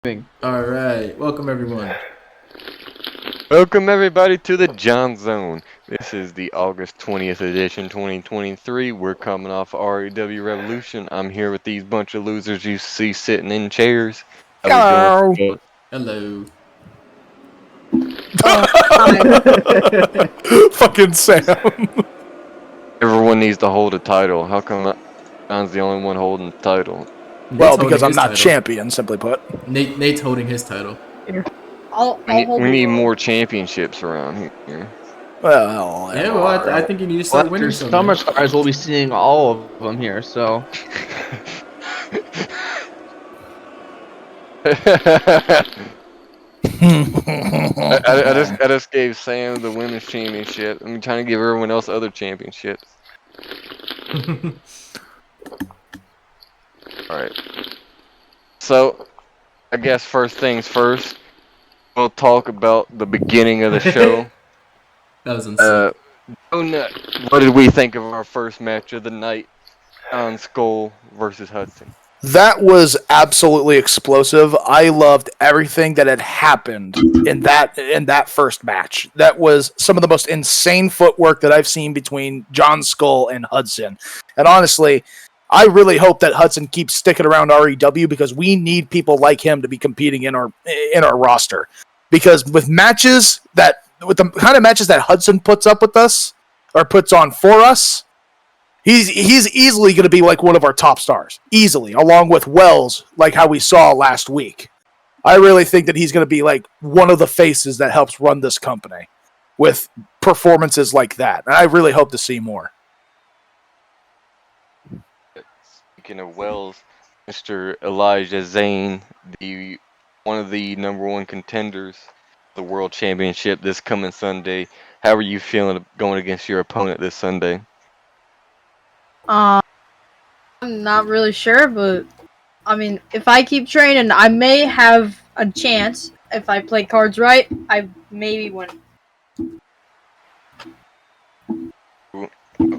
All right, welcome everyone. Welcome everybody to the John Zone. This is the August 20th edition, 2023. We're coming off REW Revolution. I'm here with these bunch of losers you see sitting in chairs. How we Hello. doing? Hello. Fucking Sam. Everyone needs to hold a title. How come John's the only one holding the title? Nate's Well, holding because I'm his not title. champion, simply put. Nate's holding his title. Here. I'll We hold we the need world. more championships around here. Well, Yeah, well, I think you need to Well, start winning after some, Summer man. Stars, we'll be seeing all of them here. So I just gave Sam the women's championship. I'm trying to give everyone else other championships. Alright. So, I guess first things first, we'll talk about the beginning of the show. That was insane. Donut, what did we think of our first match of the night on Skull versus Hudson? That was absolutely explosive. I loved everything that had happened in that first match. That was some of the most insane footwork that I've seen between John Skull and Hudson. And honestly, I really hope that Hudson keeps sticking around REW because we need people like him to be competing in our roster. Because with the kind of matches that Hudson puts up with us or puts on for us, he's easily going to be like one of our top stars, easily, along with Wells, like how we saw last week. I really think that he's going to be like one of the faces that helps run this company with performances like that. And I really hope to see more. Speaking of Wells, Mr. Elijah Zane, one of the number one contenders, the World Championship this coming Sunday. How are you feeling going against your opponent this Sunday? I'm not really sure, but I mean, if I keep training, I may have a chance. If I play cards right, I maybe win.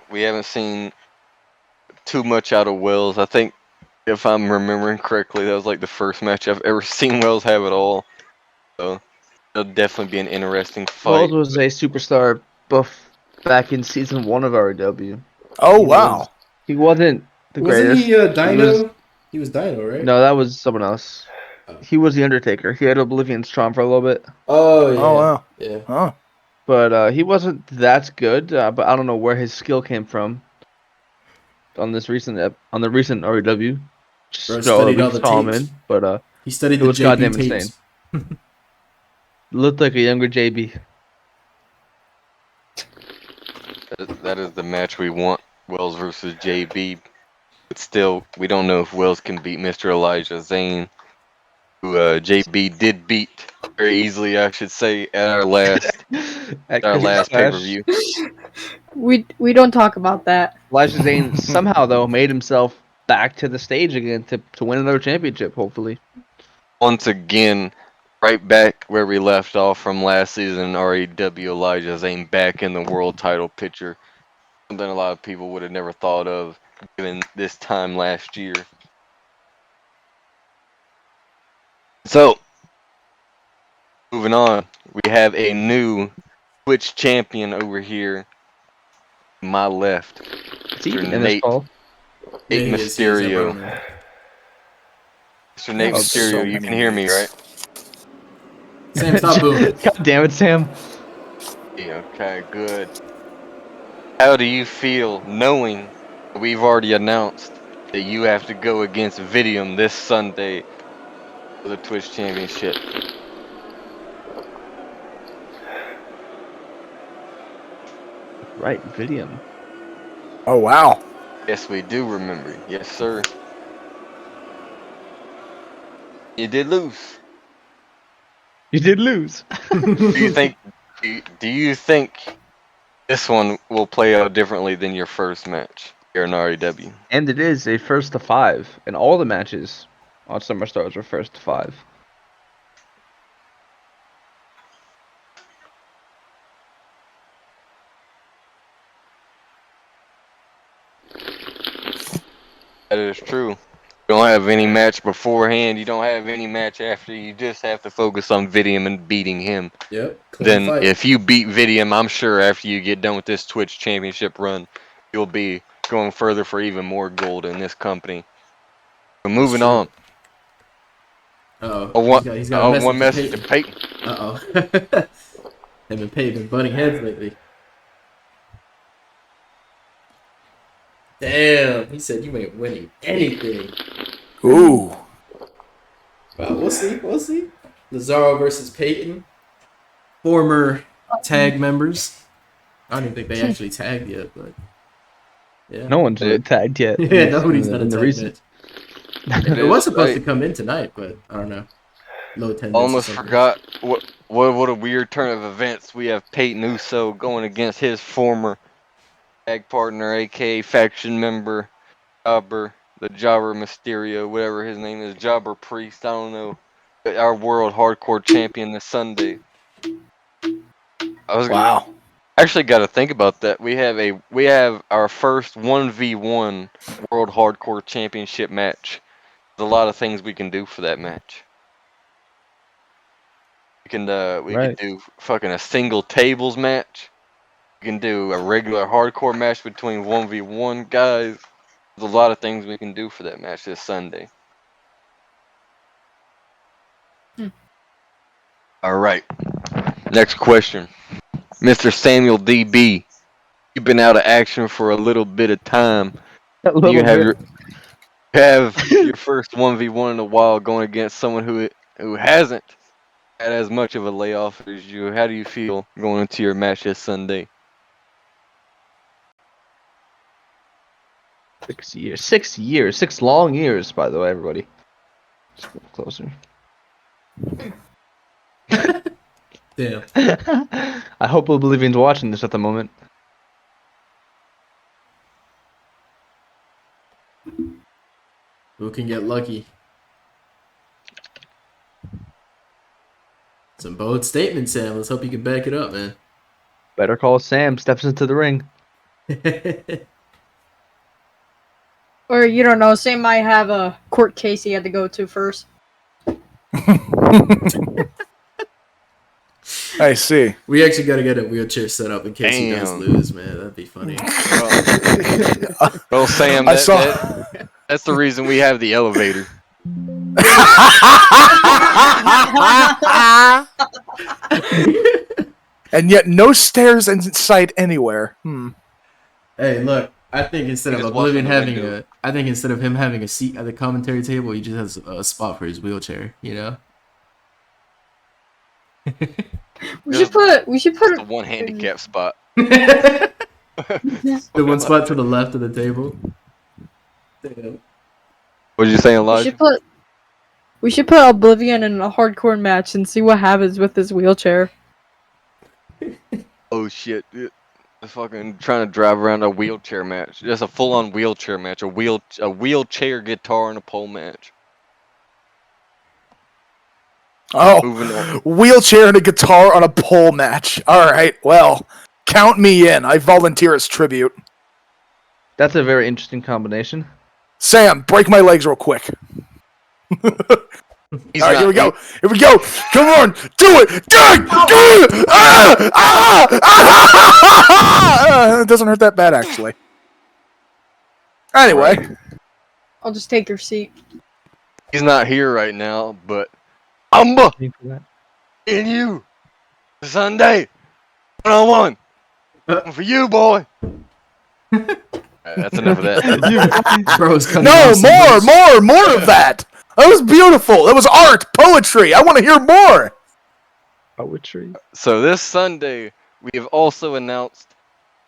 We haven't seen too much out of Wells. I think, if I'm remembering correctly, that was like the first match I've ever seen Wells have at all. So it'll definitely be an interesting fight. Wells was a superstar buff back in season 1 of RW. Oh, He wow. he wasn't the Wasn't greatest. he Dino? He was Dino, right? No, that was someone else. Oh. He was the Undertaker. He had Oblivion's charm for a little bit, Oh yeah. Oh, wow. Yeah. Huh. but he wasn't that good. But I don't know where his skill came from on the recent RW Bro show that studied we all the saw him tapes. in. But He studied it the was JB goddamn tapes. insane. Looked like a younger JB. That is the match we want, Wells versus JB. But still, we don't know if Wells can beat Mr. Elijah Zane, who JB did beat very easily, I should say, at our last At our Christmas last Bash. pay-per-view. We don't talk about that. Elijah Zane somehow though made himself back to the stage again to win another championship, hopefully. Once again, right back where we left off from last season, REW Elijah Zane back in the world title picture. Something a lot of people would have never thought of given this time last year. So, moving on, we have a new Twitch champion over here. My left, Is he Mr. in this Nate, call? Yeah, Nate he is. Mysterio. He is. Mr. Nate Oh, Mysterio, so you many can hear me, Nates. right? Sam, stop booming. God damn it, Sam. Yeah, okay, good. How do you feel knowing that we've already announced that you have to go against Vidium this Sunday for the Twitch Championship? Right, Vidium. Oh, wow. Yes, we do remember. Yes, sir. You did lose. You did lose. Do you think? Do you think this one will play out differently than your first match here in REW? And it is a first to 5. And all the matches on Summer Stars are first to 5. That is true. don't have any match beforehand. You don't have any match after. You just have to focus on Vidium and beating him. Yep. Clean Then, fight. if you beat Vidium, I'm sure after you get done with this Twitch Championship run, you'll be going further for even more gold in this company. But moving true. on. Uh-oh. He's got a one message message to to Peyton. Uh-oh. Him and Peyton been butting heads lately. Damn. He said you ain't winning anything. Ooh. Well, we'll see. We'll see. Lazaro versus Peyton. Former tag members. I don't even think they actually tagged yet, but yeah. No one's really tagged yet. Yeah, nobody's done a in the tag recent. match. It was supposed to come in tonight, but I don't know. Low attendance. or Almost something. forgot what a weird turn of events. We have Peyton Uso going against his former tag partner, aka faction member, Jobber, the Jobber Mysterio, whatever his name is, Jobber Priest. I don't know. Our world hardcore champion this Sunday. Wow. Actually got to think about that. We have our first 1v1 World Hardcore Championship match. There's a lot of things we can do for that match. We can do fucking a single tables match. We can do a regular hardcore match between 1v1 guys. There's a lot of things we can do for that match this Sunday. All right. Next question. Mr. Samuel DB, you've been out of action for a little bit of time. You have your first 1v1 in a while going against someone who hasn't had as much of a layoff as you. How do you feel going into your match this Sunday? 6 years. 6 years. 6 long years, by the way, everybody. Just get closer. Damn. I hope Oblivion's watching this at the moment. Who can get lucky? Some bold statement, Sam. Let's hope you can back it up, man. Better Call Sam steps into the ring. Or you don't know, Sam might have a court case he had to go to first. I see. We actually got to get a wheelchair set up in case he does Damn. lose, man. That'd be funny. Well, Sam, I saw. that's the reason we have the elevator. And yet, no stairs in sight anywhere. Hey, look. I think instead of Just watch Oblivion from the having window. instead of him having a seat at the commentary table, he just has a spot for his wheelchair. You know. We should put The one handicap spot. The one spot to the left of the table. Damn. What did you say, Elijah? we should put Oblivion in a hardcore match and see what happens with his wheelchair. Oh shit! Dude. Fucking trying to drive around a wheelchair match. Just a full-on wheelchair match. A wheelchair guitar and a pole match. Oh, Moving on. wheelchair and a guitar on a pole match. All right, well, count me in. I volunteer as tribute. That's a very interesting combination. Sam, break my legs real quick. He's All right, not- here we go. Here we go. Come on, do it. Do it. It doesn't hurt that bad, actually. Anyway, I'll just take your seat. He's not here right now, but Amba Thank you for that. in you Sunday 1-on-1 for you, boy. That's enough of that. Bro's cutting no, off some more of that. That was beautiful. That was art, poetry. I want to hear more. Poetry. So this Sunday, we have also announced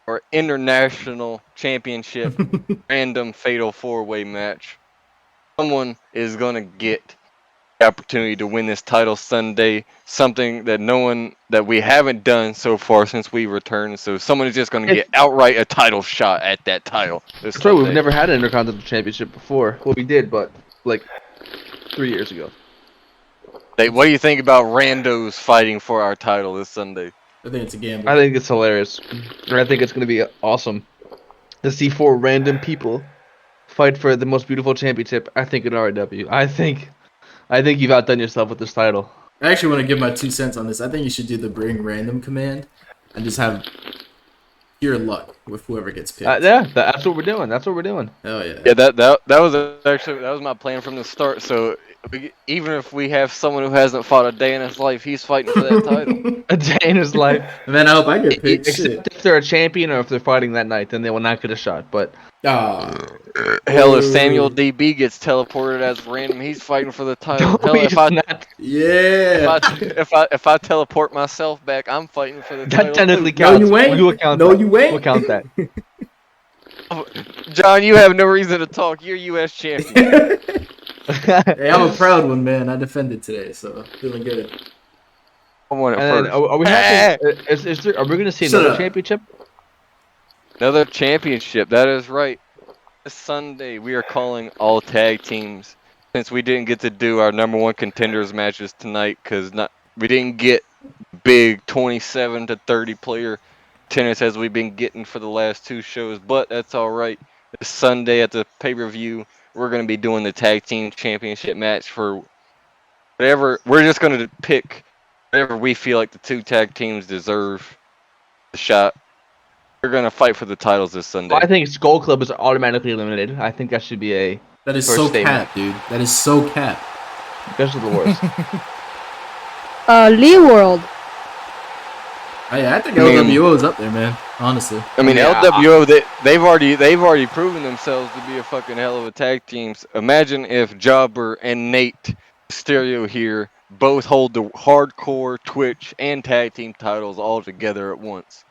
our international championship random fatal 4-way match. Someone is gonna get the opportunity to win this title Sunday. Something that we haven't done so far since we returned. So someone is just gonna get outright a title shot at that title. This That's right, we've Sunday. never had an Intercontinental Championship before. Well, we did, but like 3 years ago. Hey, what do you think about randos fighting for our title this Sunday? I think it's a gamble. I think it's hilarious. And I think it's going to be awesome to see 4 random people fight for the most beautiful championship, I think in RW. I think you've outdone yourself with this title. I actually want to give my 2 cents on this. I think you should do the bring random command and just have pure luck with whoever gets picked. Yeah, that's what we're doing. That's what we're doing. Oh yeah. Yeah, that was actually that was my plan from the start. So even if we have someone who hasn't fought a day in his life, he's fighting for that title. A day in his life. Man, I hope I get picked. Shit. Except if they're a champion or if they're fighting that night, then they will not get a shot. But Hell, if Samuel DB gets teleported as random, he's fighting for the title. Hell, he's not. Yeah. if I teleport myself back, I'm fighting for the title. That technically too. No, counts. you ain't. We will count No, that. you ain't. We'll count that. John, you have no reason to talk. You're U.S. champion. Hey, I'm a proud one, man. I defended today, so feeling good. I want it And then, first. are we happy? Are we going to see Shut another up. championship? Another championship. That is right. This Sunday, we are calling all tag teams. Since we didn't get to do our number 1 contenders matches tonight, because we didn't get big 27 to 30 player tennis as we've been getting for the last 2 shows, but that's all right. This Sunday at the pay-per-view, we're going to be doing the tag team championship match for whatever. We're just going to pick whatever we feel like the 2 tag teams deserve the shot. We're going to fight for the titles this Sunday. I think Skull Club is automatically eliminated. I think that should be a. That is First so statement. cap, dude. That is so cap. Those are the worst. Lee World. Oh, yeah, I think I mean- LWO is up there, man. Honestly. I mean, Yeah. LWO, they've already proven themselves to be a fucking hell of a tag teams. Imagine if Jobber and Nate Stereo here both hold the hardcore, Twitch, and tag team titles all together at once.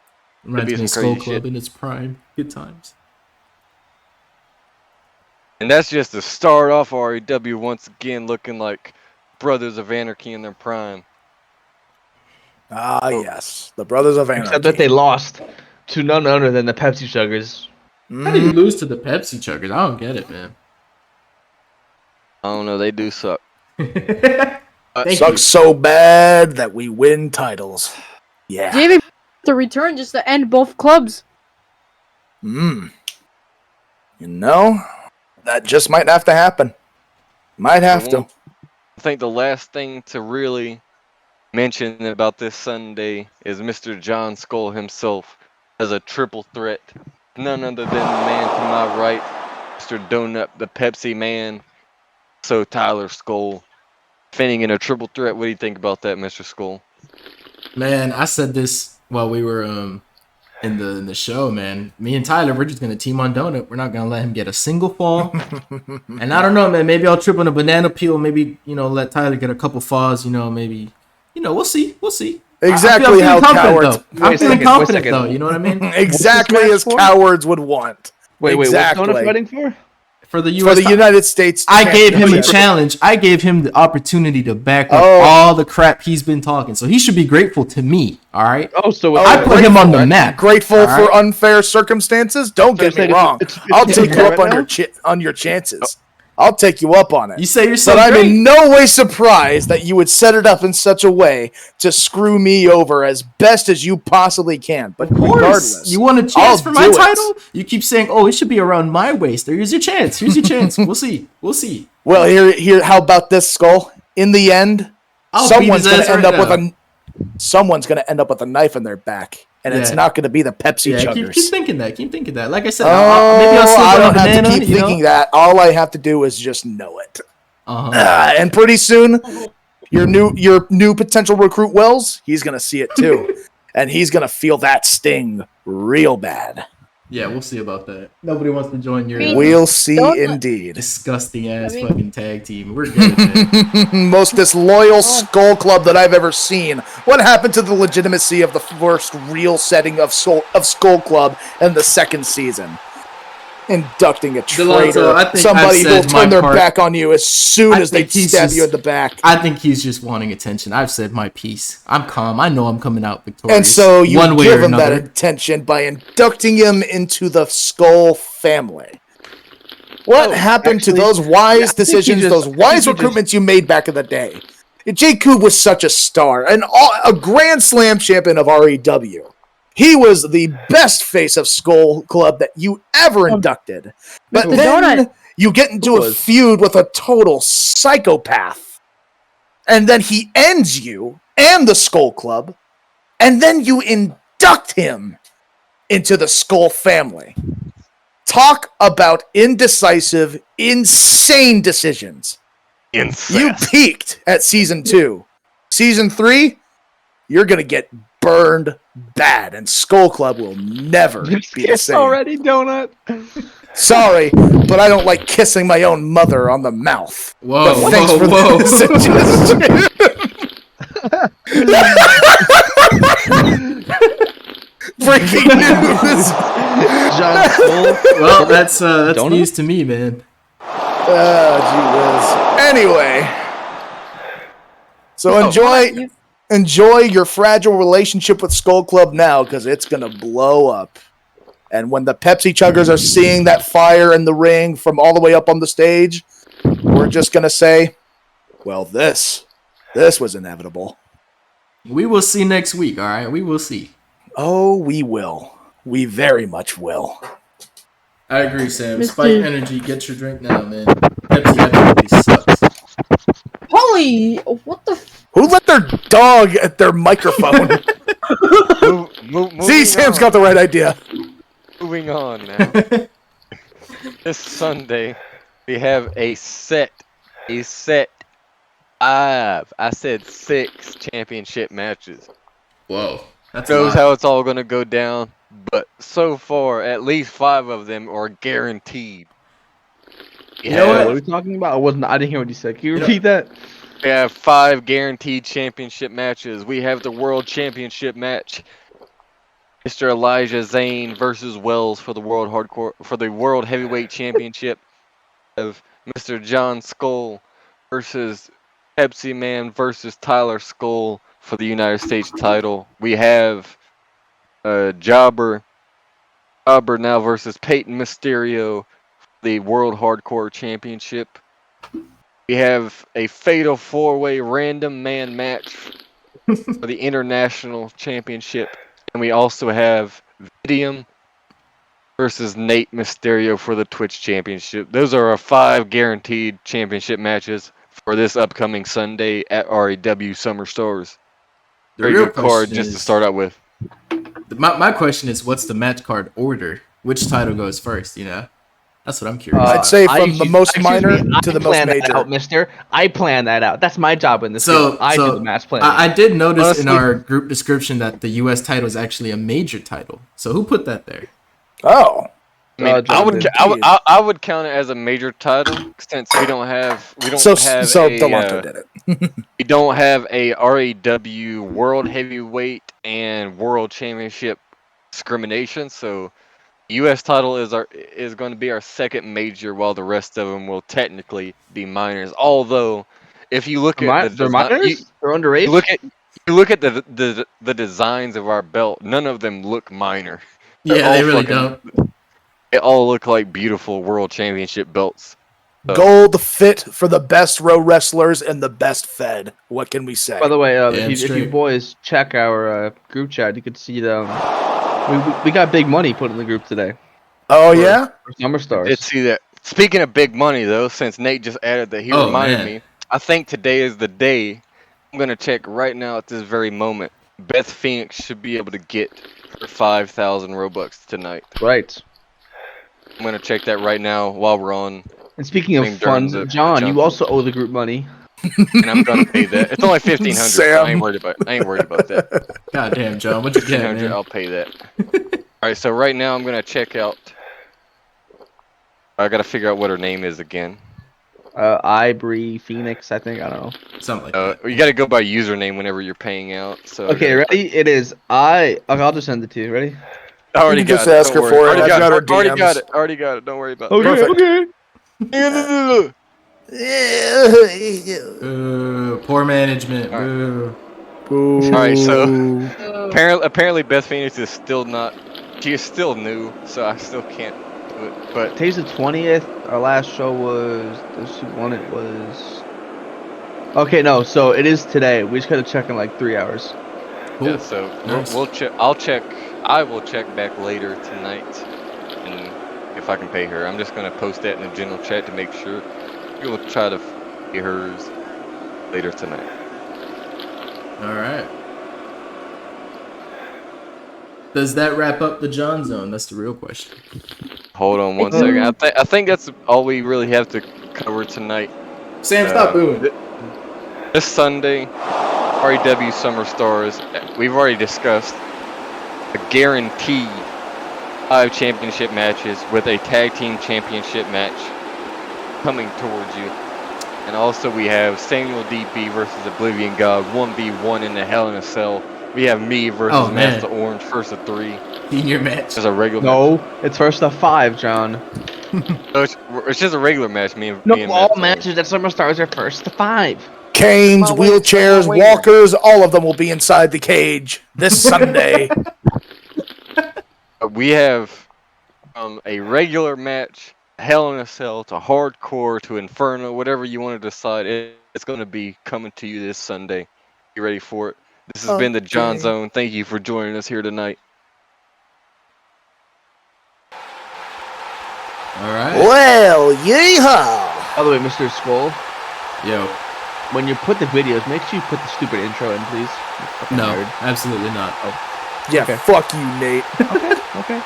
Reminds be me of some Skull crazy Club shit. in its prime. Good times. And that's just the start off REW once again looking like Brothers of Anarchy in their prime. Ah, yes, the Brothers of Anarchy. Except that they lost to none other than the Pepsi Chuggers. How do you lose to the Pepsi Chuggers? I don't get it, man. I don't know, they do suck. Thank Sucks you. so bad that we win titles. Yeah. JB to return just to end both clubs. You know, that just might have to happen. Might have to. I think the last thing to really mention about this Sunday is Mr. John Skull himself as a triple threat. None other than the man to my right, Mr. Donut, the Pepsi man. So Tyler Skull, defending in a triple threat. What do you think about that, Mr. Skull? Man, I said this while we were in the show, man. Me and Tyler, we're just gonna team on Donut. We're not gonna let him get a single fall. And I don't know, man. Maybe I'll trip on a banana peel. Maybe let Tyler get a couple falls. Maybe we'll see. We'll see. Exactly how cowards. I'm feeling confident though. You know what I mean? Exactly What's as this match for? cowards would want. Wait, Exactly. what's Donut fighting for? For the For U.S. the United States. I gave him a Championship. challenge. I gave him the opportunity to back up Oh. all the crap he's been talking. So he should be grateful to me. All right. Oh, so I put him on the map. Grateful All for right. unfair circumstances? Don't So get me you're saying wrong. it's I'll getting take you up right on now? on your chances. I'll take you up on it. You say you're so But I'm great. in no way surprised that you would set it up in such a way to screw me over as best as you possibly can. But Of course. regardless, You want a chance I'll for my do it. title? You keep saying, "Oh, it should be around my waist." Here's your chance. Here's your chance. We'll see. We'll see. well, here. How about this, Skull? In the end, I'll someone's beat going his to ass end right up with now. someone's going to end up with a knife in their back, and it's Yeah. not going to be the Pepsi Yeah, chuggers. keep thinking that. Keep thinking that. Like I said, Oh, maybe I'll slip I on a don't have banana. to keep thinking that. All I have to do is just know it. Uh-huh. And pretty soon, your new potential recruit Wells, he's gonna see it too, and he's gonna feel that sting real bad. Yeah, we'll see about that. Nobody wants to join your We'll see Don't- indeed. disgusting ass I mean- fucking tag team. We're good, man. Most disloyal Skull Club that I've ever seen. What happened to the legitimacy of the first real setting of Skull Club in the second season? Inducting a Delonzo, traitor, I think somebody I've who'll said my turn their part. back on you as soon I as they think he's stab just- you in the back. I think he's just wanting attention. I've said my piece. I'm calm. I know I'm coming out victorious. And so you one way give or him that another. attention by inducting him into the Skull family. What Oh, happened actually, to those I wise think he decisions, just- those I think wise he just- recruitments you made back in the day? J. Coob was such a star, a Grand Slam champion of REW. He was the best face of Skull Club that you ever inducted. But Mr. then Donut. you get into a Was. feud with a total psychopath. And then he ends you and the Skull Club. And then you induct him into the Skull family. Talk about indecisive, insane decisions. Incest. You peaked at season 2. Season 3, you're going to get burned bad, and Skull Club will never be the Yes, same. already, Donut. Sorry, but I don't like kissing my own mother on the mouth. Whoa, But thanks for whoa, the suggestion. Breaking news. John Cole. Well, that's Donut? news to me, man. Oh, gee whiz. Anyway, so enjoy your fragile relationship with Skull Club now, because it's gonna blow up. And when the Pepsi chuggers are seeing that fire in the ring from all the way up on the stage, we're just gonna say, "Well, this was inevitable." We will see next week. All right, we will see. Oh, we will. We very much will. I agree, Sam. Mr. Spike Energy, get your drink now, man. Pepsi absolutely sucks. Holy, what the? Who let their dog at their microphone? See, Sam's got the right idea. Moving on now. This Sunday, we have a set 5. I said 6 championship matches. Whoa, that's a Knows lot. how it's all gonna go down, but so far, at least 5 of them are guaranteed. You know What what? are we talking about? I didn't hear what you said. Can you You know- repeat that? We have 5 guaranteed championship matches. We have the World Championship match. Mr. Elijah Zane versus Wells for the World Heavyweight Championship. Of Mr. John Skull versus Pepsi Man versus Tyler Skull for the United States title. We have Jobber now versus Peyton Mysterio, the World Hardcore Championship. We have a fatal 4-way random man match for the International Championship. And we also have Vidium versus Nate Mysterio for the Twitch Championship. Those are our 5 guaranteed championship matches for this upcoming Sunday at REW Summer Stores. The Very real good card question just to is- start out with. My question is, what's the match card order? Which title goes first? You know, that's what I'm curious. I'd about. say from the most minor to the most plan that major. out, mister. I plan that out. That's my job in this. So- group. I so do the match planning. I did notice in Honestly- our group description that the U.S. title is actually a major title. So who put that there? Oh, I mean, John did. I would count it as a major title since we don't have so a, Delanto did it. we don't have a RAW World Heavyweight and World Championship discrimination. So U.S. title is going to be our second major, while the rest of them will technically be minors. Although, if you look at They're minors. They're underage. you look at the designs of our belt, none of them look minor. They're Yeah, they all really fucking- don't. They all look like beautiful World Championship belts. Gold fit for the best row wrestlers and the best fed. What can we say? By the way, Damn if you straight. boys check our group chat, you could see them. We got big money put in the group today Oh yeah, for Summer Stars. Did see that. Speaking of big money, though, since Nate just added that, he Oh, reminded man. me. I think today is the day. I'm gonna check right now at this very moment. Beth Phoenix should be able to get her 5,000 Robux tonight. Right. I'm gonna check that right now while we're on, And speaking of Thing during funds, the John, jump. you also owe the group money. and I'm gonna pay that. It's only 1,500. So I Sam. ain't worried about that. God damn, John, what you get, 1,500, man? I'll pay that. All right, so right now I'm gonna check out. I gotta figure out what her name is again. Ibree Phoenix, I think. I don't know. Something like that. You gotta go by username whenever you're paying out. So Okay, ready? It is Okay, I'll just send it to you. Ready? I already You can got just it. ask Don't her worry. for it. Already I've got got it. her Already got DMs. it. Already got it. Don't worry about Okay, Perfect. okay. Poor management. All right. Boo. All right, so- Oh. Apparently, Beth Phoenix is still not. She is still new, so I still can't do it. But Today's the 20th. Our last show was. She won it was. Okay, no. So it is today. We just gotta check in like 3 hours. Cool. Yeah, so Nice. we'll check. I'll check. I will check back later tonight, and if I can pay her, I'm just gonna post that in the general chat to make sure. We'll try to pay hers later tonight. All right. Does that wrap up the John Zone? That's the real question. Hold on one second. I think that's all we really have to cover tonight. Sam, stop booing. This Sunday, REW Summer Stars. We've already discussed a guaranteed 5 championship matches with a tag team championship match coming towards you. And also we have Samuel DB versus Oblivion God 1v1 in the Hell in a Cell. We have me versus Oh, man. Master Orange first of 3 Senior match. as a regular No, it's first of 5, John. match. No, it's just a regular match. Me and No, me and all Master Orange. matches at Summer Stars are first to 5. Canes, Come on, wait, wheelchairs, wait. walkers, all of them will be inside the cage this Sunday. We have a regular match, Hell in a Cell, to Hardcore, to Inferno, whatever you want to decide. It's going to be coming to you this Sunday. You ready for it? This has been the John Okay. Zone. Thank you for joining us here tonight. All right. Well, yeehaw! By the way, Mr. Skull, Yo. when you put the videos, make sure you put the stupid intro in, please. You fucking No, nerd. absolutely not. Yeah, Okay. fuck you, Nate. Okay.